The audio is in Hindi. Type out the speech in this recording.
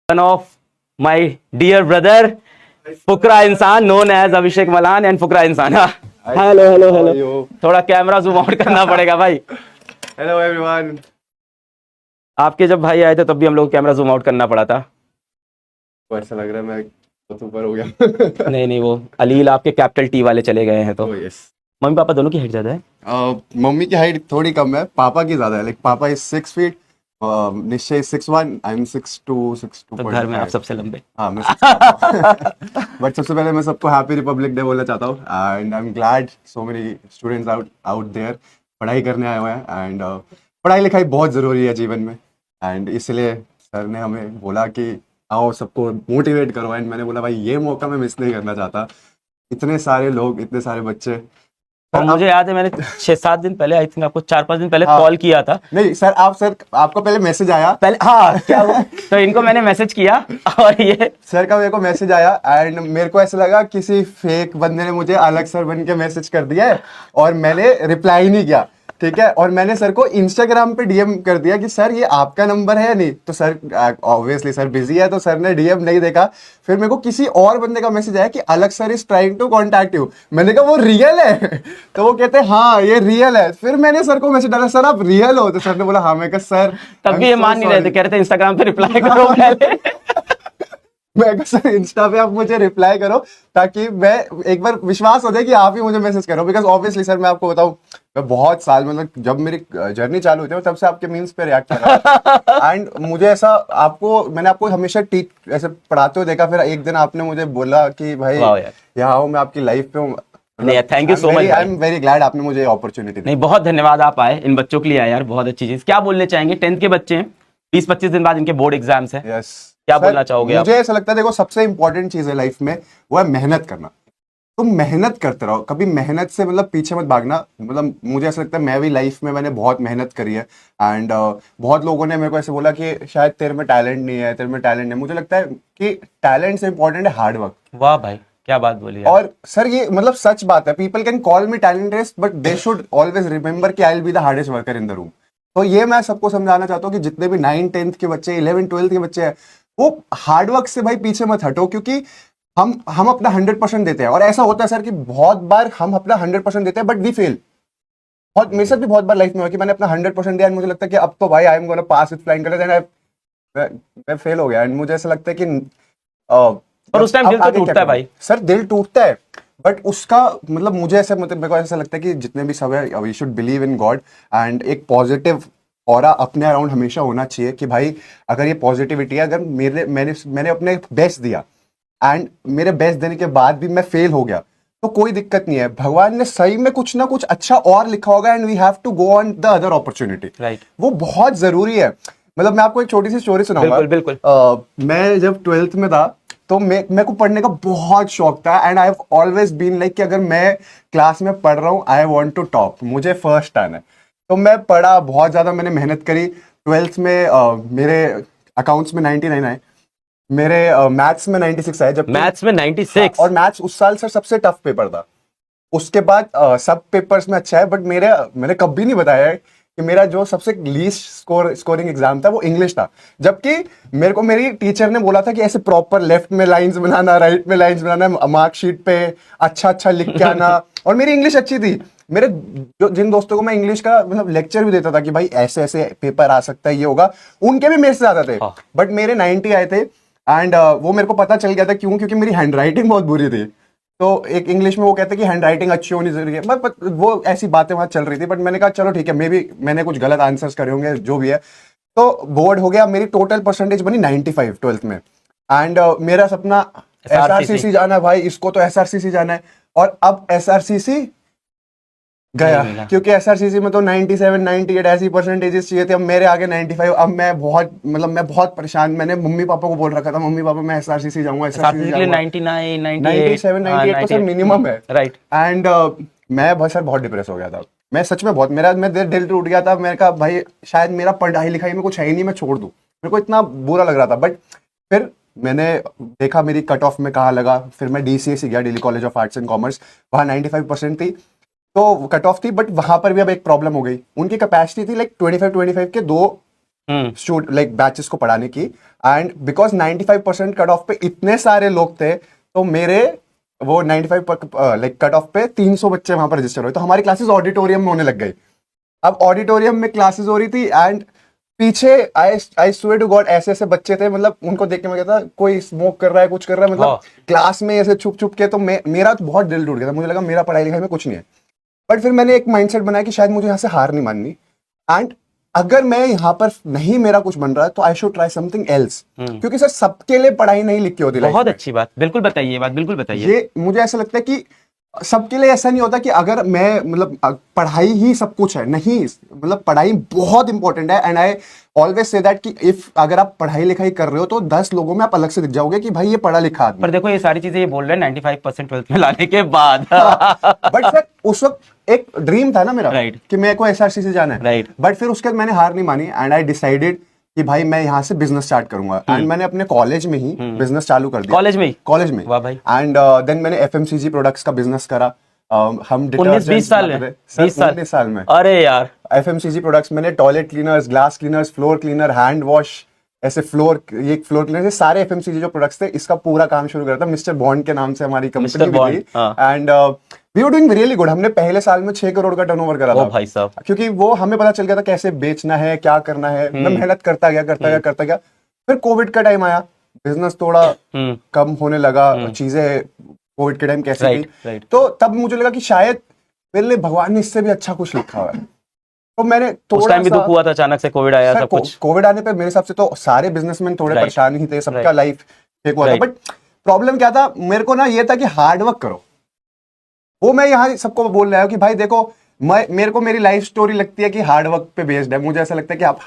one of my dear brother, फुकरा इंसान known as Abhishek Malan and फुकरा इंसान. Hello hello hello. थोड़ा कैमरा जूम आउट करना पड़ेगा भाई. Hello everyone. आपके जब भाई आए थे तब भी हम लोग कैमरा जूम आउट करना पड़ा था. तो ऐसा लग रहा है मैं बहुत ऊपर हो गया. नहीं वो अलील आपके कैपिटल टी वाले चले गए हैं तो. Oh, yes. मम्मी पापा दोनों की हाइट ज्यादा है. मम्मी की हाइट थोड़ी कम है, पापा की ज्यादा है. लाइक पापा इज 6 फीट, निश्चय 6'1", आई एम 6'2", 6'2". तो घर में आप सबसे लंबे. हाँ मैं बट सबसे पहले मैं सबको हैप्पी रिपब्लिक डे बोलना चाहता हूँ. And I am glad so many students out there पढ़ाई करने आए हुए हैं. एंड पढ़ाई लिखाई बहुत ज़रूरी है जीवन में. एंड इसलिए सर ने हमें बोला कि आओ सबको मोटिवेट करो. एंड मैंने बोला भाई ये मौका मैं मिस नहीं करना चाहता. इतने सारे लोग, इतने सारे बच्चे. और मुझे याद है मैंने 6-7 दिन पहले, आई थिंक आपको 4-5 दिन पहले हाँ, कॉल किया था. नहीं सर आपको पहले मैसेज आया. पहले हाँ क्या हुआ? तो इनको मैंने मैसेज किया और ये सर का मेरे को मैसेज आया. एंड मेरे को ऐसा लगा किसी फेक बंदे ने मुझे अलग सर बन के मैसेज कर दिया है और मैंने रिप्लाई नहीं किया. ठीक है. और मैंने सर को इंस्टाग्राम पे डीएम कर दिया कि सर ये आपका नंबर है या नहीं. तो सर ऑब्वियसली सर बिजी है तो सर ने डीएम नहीं देखा. फिर मेरे को किसी और बंदे का मैसेज आया कि अलग sir is trying to contact you. मैंने कहा वो रियल है? तो वो कहते हैं हाँ ये रियल है. फिर मैंने सर को मैसेज डाला, सर आप रियल हो? तो सर ने बोला हाँ. मैं कहा सर तब भी ये मान नहीं रहे थे, कह रहे थे इंस्टाग्राम पे रिप्लाई करो पहले. मैं कहा सर इंस्टा पे आप मुझे रिप्लाई करो ताकि मैं एक बार विश्वास हो जाए कि आप ही मुझे मैसेज करो. बिकॉज ऑब्वियसली सर मैं आपको बताऊं, मैं बहुत साल मतलब जब मेरी जर्नी चालू हुई थी तब से आपके मीम्स पे रिएक्ट कर रहा था. एंड मुझे ऐसा मैंने आपको हमेशा ऐसे पढ़ाते हुए देखा. फिर एक दिन आपने मुझे बोला कि भाई यहाँ हूँ मैं आपकी लाइफ पे हूँ. नहीं thank you so much. I am very glad आपने मुझे अपॉर्चुनिटी दी. नहीं बहुत धन्यवाद, आप आए इन बच्चों के लिए आए यार. बहुत अच्छी चीज. क्या बोलने चाहेंगे? 10th के बच्चे हैं, 20-25 दिन बाद इनके बोर्ड एग्जाम्स हैं. यस. क्या बोलना चाहोगे आप? मुझे ऐसा लगता है देखो सबसे इंपॉर्टेंट चीज है लाइफ में वो है मेहनत करना. तुम मेहनत करते रहो, कभी मेहनत से मतलब पीछे मत भागना. मतलब मुझे ऐसा लगता है मैं भी लाइफ में मैंने बहुत मेहनत करी है. एंड बहुत लोगों ने मेरे को ऐसे बोला कि शायद तेरे में टैलेंट नहीं है, तेरे में टैलेंट नहीं. मुझे लगता है कि टैलेंट से इंपॉर्टेंट है हार्ड वर्क. वाह भाई क्या बात बोली यार. और सर ये मतलब सच बात है. People can call me talented but they should always remember कि I will be the hardest worker in the room. तो ये मैं सबको समझाना चाहता हूँ कि जितने भी 9-10th के बच्चे, 11-12th के बच्चे हैं, वो हार्डवर्क से भाई पीछे मत हटो. क्योंकि हम अपना 100% देते हैं. और ऐसा होता है सर कि बहुत बार हम अपना 100% देते हैं बट वी फेल. बहुत मेरे साथ भी बहुत बार लाइफ में हुआ कि मैंने अपना 100% दिया. मुझे लगता है कि अब तो भाई I am gonna pass with flying colours. And मैं फेल हो गया. एंड मुझे ऐसा लगता है कि और उस टाइम दिल तो टूटता है भाई. सर दिल टूटता है बट उसका मतलब मुझे ऐसा मेरे को ऐसा लगता है कि जितने भी सब है we should believe in God. And एक पॉजिटिव ऑरा अपने अराउंड हमेशा होना चाहिए कि भाई अगर ये पॉजिटिविटी है, अगर मैंने अपने बेस्ट दिया एंड मेरे बेस्ट देने के बाद भी मैं फेल हो गया तो कोई दिक्कत नहीं है. भगवान ने सही में कुछ ना कुछ अच्छा और लिखा होगा. And we have to go on the other opportunity. Right. वो बहुत जरूरी है. मतलब मैं आपको एक छोटी सी स्टोरी सुनाऊंगा. बिल्कुल बिल्कुल. मैं जब 12th में था तो मेरे को पढ़ने का बहुत शौक था. And I have always been like कि अगर मैं क्लास में पढ़ रहा हूँ आई वांट टू टॉप, मुझे फर्स्ट आना है. तो मैं पढ़ा बहुत ज़्यादा, मैंने मेहनत करी. 12th में मेरे अकाउंट्स में 99 आए, मेरे मैथ्स में 96 आए. जब मैथ्स में 96. और मैथ्स उस साल सर सबसे टफ पेपर था. उसके बाद सब पेपर्स में अच्छा है. बट मैंने कभी नहीं बताया है कि मेरा जो सबसे लीस्ट स्कोरिंग एग्जाम था वो इंग्लिश था. जबकि मेरे को मेरी टीचर ने बोला था कि ऐसे प्रॉपर लेफ्ट में लाइंस बनाना, राइट में लाइंस बनाना, मार्कशीट पे अच्छा लिख के आना. और मेरी इंग्लिश अच्छी थी. मेरे जिन दोस्तों को मैं इंग्लिश का मतलब लेक्चर भी देता था कि भाई ऐसे ऐसे पेपर आ सकता है, ये होगा, उनके भी मेरे से ज्यादा थे. बट मेरे 90 आए थे. एंड वो मेरे को पता चल गया था. क्यों? क्योंकि मेरी हैंड राइटिंग बहुत बुरी थी. तो एक इंग्लिश में वो कहते हैं कि हैंड राइटिंग अच्छी होनी जरूरी है. बट वो ऐसी बातें वहां चल रही थी. बट मैंने कहा चलो ठीक है, मैंने कुछ गलत आंसर्स करे होंगे, जो भी है. तो बोर्ड हो गया. मेरी टोटल परसेंटेज बनी 95 12th में. एंड मेरा सपना SRCC जाना है भाई, इसको तो SRCC जाना है. और अब SRCC गया क्योंकि SRCC में तो 97 98 ऐसी परसेंटेजेस चाहिए थे. अब मेरे आगे 95. अब मैं बहुत परेशान. मैंने मम्मी पापा को बोल रखा था, मम्मी पापा मैं SRCC जाऊंगा, SRCC जाऊंगा. 99 97 98% मिनिमम है. राइट. एंड मैं सर बहुत डिप्रेस हो गया था. मैं सच में बहुत, मेरा दिल टूट गया था. मैंने कहा भाई शायद मेरा पढ़ाई लिखाई में कुछ है ही नहीं, मैं छोड़ दूं. मेरे को इतना बुरा लग रहा था. बट फिर मैंने देखा मेरी कट ऑफ में कहाँ लगा. फिर मैं DCSE गया, Delhi college of arts and commerce. वहाँ 95% थी तो कट ऑफ थी. बट वहां पर भी अब एक प्रॉब्लम हो गई. उनकी कैपेसिटी थी लाइक 25 के 2 लाइक बैचेस को पढ़ाने की, एंड बिकॉज 95% कट ऑफ पे इतने सारे लोग थे, तो मेरे वो 95 लाइक कट ऑफ पे 300 बच्चे वहां पर रजिस्टर हुए, तो हमारी क्लासेस ऑडिटोरियम में होने लग गई। अब ऑडिटोरियम में क्लासेस हो रही थी, एंड पीछे आई स्वेयर टू गॉड ऐसे ऐसे बच्चे थे, मतलब उनको देख के मैं कहता कोई स्मोक कर रहा है, कुछ कर रहा है, मतलब क्लास में ऐसे छुप छुप के, तो मेरा तो बहुत दिल टूट गया था, मुझे लगा मेरा पढ़ाई लिखाई में कुछ नहीं है। बट फिर मैंने एक माइंडसेट बनाया कि शायद मुझे यहाँ से हार नहीं माननी, एंड अगर मैं यहाँ पर नहीं मेरा कुछ बन रहा है तो I should try something else, क्योंकि सर सबके लिए पढ़ाई नहीं लिखी होती। बहुत अच्छी बात, बिल्कुल बताइए ये बात, बिल्कुल बताइए। ये मुझे ऐसा लगता है कि सबके लिए ऐसा नहीं होता कि अगर मैं मतलब पढ़ाई ही सब कुछ है, नहीं, मतलब पढ़ाई बहुत इंपॉर्टेंट है, and I always say that कि इफ अगर आप पढ़ाई लिखाई कर रहे हो तो 10 लोगों में आप अलग से दिख जाओगे कि भाई ये पढ़ा लिखा आदमी। पर देखो ये सारी चीजें ये बोल रहे हैं 95% 12th में लाने के बाद। बट सर उस वक्त एक ड्रीम था ना मेरा, Right. कि मेरे को एसआरसी से जाना है, Right. बट फिर उसके बाद मैंने हार नहीं मानी, एंड आई डिसाइडेड कि भाई मैं यहाँ से बिजनेस स्टार्ट करूंगा, एंड मैंने अपने कॉलेज में ही बिजनेस चालू कर दिया। कॉलेज में ही? कॉलेज में। वाह भाई। एंड देन मैंने एफएमसीजी प्रोडक्ट्स का बिजनेस करा। हम 19-20 साल में? 19 साल में। अरे यार, एफएमसीजी प्रोडक्ट्स मैंने toilet cleaners, glass cleaners, floor cleaner, hand wash, ऐसे ये फ्लोर क्लीनर, ये सारे एफएमसीजी जो प्रोडक्ट्स थे, इसका पूरा काम शुरू करा था। मिस्टर बॉन्ड के नाम से हमारी कंपनी भी थी, and we were doing really good. हमने पहले साल में 6 करोड़ का टर्नओवर करा था। ओ भाई साहब, क्योंकि वो हमें पता चल गया था कैसे बेचना है, क्या करना है। मैं मेहनत करता गया। फिर कोविड का टाइम आया, बिजनेस थोड़ा कम होने लगा, चीजें कोविड के टाइम कैसे थी, तो तब मुझे लगा कि शायद मेरे लिए भगवान ने इससे भी अच्छा कुछ लिखा हुआ है। तो मैंने उस टाइम भी दुख हुआ था, अचानक से कोविड आया, सब कुछ। कोविड आने पे मेरे हिसाब से तो सारे बिजनेसमैन थोड़े परेशान ही थे, सबका लाइफ फेक हुआ था। बट प्रॉब्लम क्या था मेरे को ना, ये था कि हार्ड वर्क करो। वो मैं यहाँ सबको बोल रहा हूँ कि भाई देखो, मेरे को मेरी लाइफ स्टोरी लगती है कि हार्ड वर्क पे बेस्ड है। मुझे ऐसा लगता है कि आप